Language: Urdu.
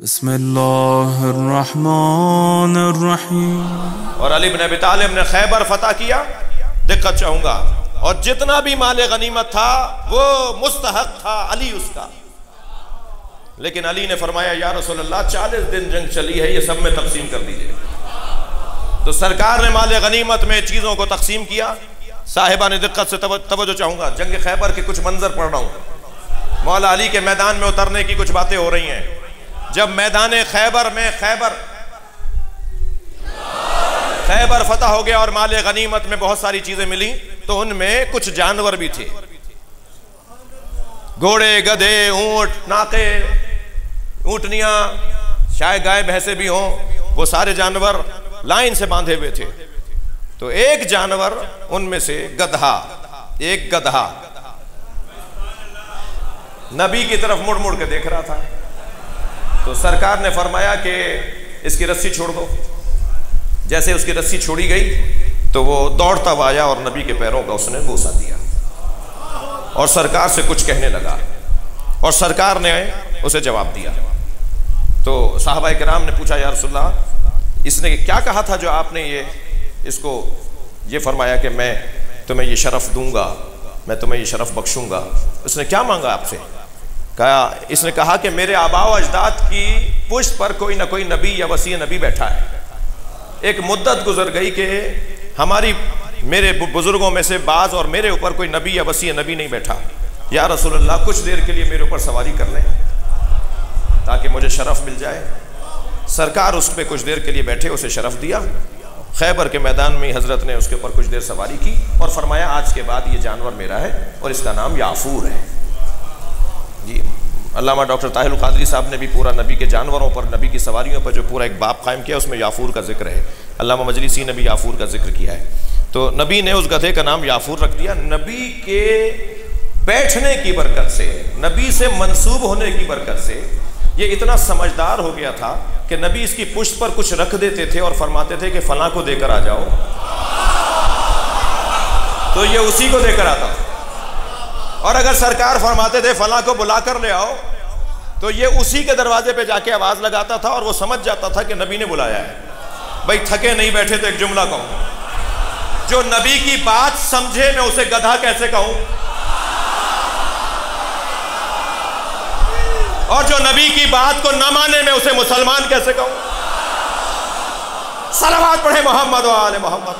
بسم اللہ الرحمن الرحیم۔ اور علی بن ابی طالب نے خیبر فتح کیا، دقت چاہوں گا، اور جتنا بھی مال غنیمت تھا وہ مستحق تھا علی اس کا، لیکن علی نے فرمایا یا رسول اللہ 40 دن جنگ چلی ہے، یہ سب میں تقسیم کر دیجئے۔ تو سرکار نے مال غنیمت میں چیزوں کو تقسیم کیا۔ صاحبان دقت سے توجہ چاہوں گا، جنگ خیبر کے کچھ منظر پڑھ رہا ہوں، مولا علی کے میدان میں اترنے کی کچھ باتیں ہو رہی ہیں۔ جب میدان خیبر میں خیبر فتح ہو گیا اور مال غنیمت میں بہت ساری چیزیں ملی، تو ان میں کچھ جانور بھی تھے، گھوڑے، گدھے، اونٹ، ناقے، اونٹنیاں، شاید گائے بھینسیں بھی ہوں، وہ سارے جانور لائن سے باندھے ہوئے تھے۔ تو ایک جانور ان میں سے ایک گدھا نبی کی طرف مڑ مڑ کے دیکھ رہا تھا۔ تو سرکار نے فرمایا کہ اس کی رسی چھوڑ دو۔ جیسے اس کی رسی چھوڑی گئی تو وہ دوڑتا ہوا آیا اور نبی کے پیروں کا اس نے بوسہ دیا اور سرکار سے کچھ کہنے لگا، اور سرکار نے اسے جواب دیا۔ تو صحابہ کرام نے پوچھا یا رسول اللہ اس نے کیا کہا تھا جو آپ نے اس کو یہ فرمایا کہ میں تمہیں یہ شرف دوں گا، میں تمہیں یہ شرف بخشوں گا؟ اس نے کیا مانگا آپ سے؟ اس نے کہا کہ میرے آباء و اجداد کی پشت پر کوئی نہ کوئی نبی یا وصی نبی بیٹھا ہے۔ ایک مدت گزر گئی کہ میرے بزرگوں میں سے بعض اور میرے اوپر کوئی نبی یا وصی نبی نہیں بیٹھا۔ یا رسول اللہ کچھ دیر کے لیے میرے اوپر سواری کر لیں تاکہ مجھے شرف مل جائے۔ سرکار اس پہ کچھ دیر کے لیے بیٹھے، اسے شرف دیا۔ خیبر کے میدان میں حضرت نے اس کے اوپر کچھ دیر سواری کی اور فرمایا آج کے بعد یہ جانور میرا ہے اور اس کا نام یافور ہے۔ جی علامہ ڈاکٹر طاہر القادری صاحب نے بھی پورا نبی کے جانوروں پر، نبی کی سواریوں پر جو پورا ایک باب قائم کیا، اس میں یافور کا ذکر ہے۔ علامہ مجلسی نے بھی یافور کا ذکر کیا ہے۔ تو نبی نے اس گدھے کا نام یافور رکھ دیا۔ نبی کے بیٹھنے کی برکت سے، نبی سے منسوب ہونے کی برکت سے یہ اتنا سمجھدار ہو گیا تھا کہ نبی اس کی پشت پر کچھ رکھ دیتے تھے اور فرماتے تھے کہ فلاں کو دے کر آ جاؤ، تو یہ اسی کو دے کر آتا تھا۔ اور اگر سرکار فرماتے تھے فلاں کو بلا کر لے آؤ، تو یہ اسی کے دروازے پہ جا کے آواز لگاتا تھا اور وہ سمجھ جاتا تھا کہ نبی نے بلایا ہے۔ بھائی تھکے نہیں بیٹھے تو ایک جملہ کہوں، جو نبی کی بات سمجھے میں اسے گدھا کیسے کہوں، اور جو نبی کی بات کو نہ مانے میں اسے مسلمان کیسے کہوں؟ صلوات پڑھیں محمد و آل محمد۔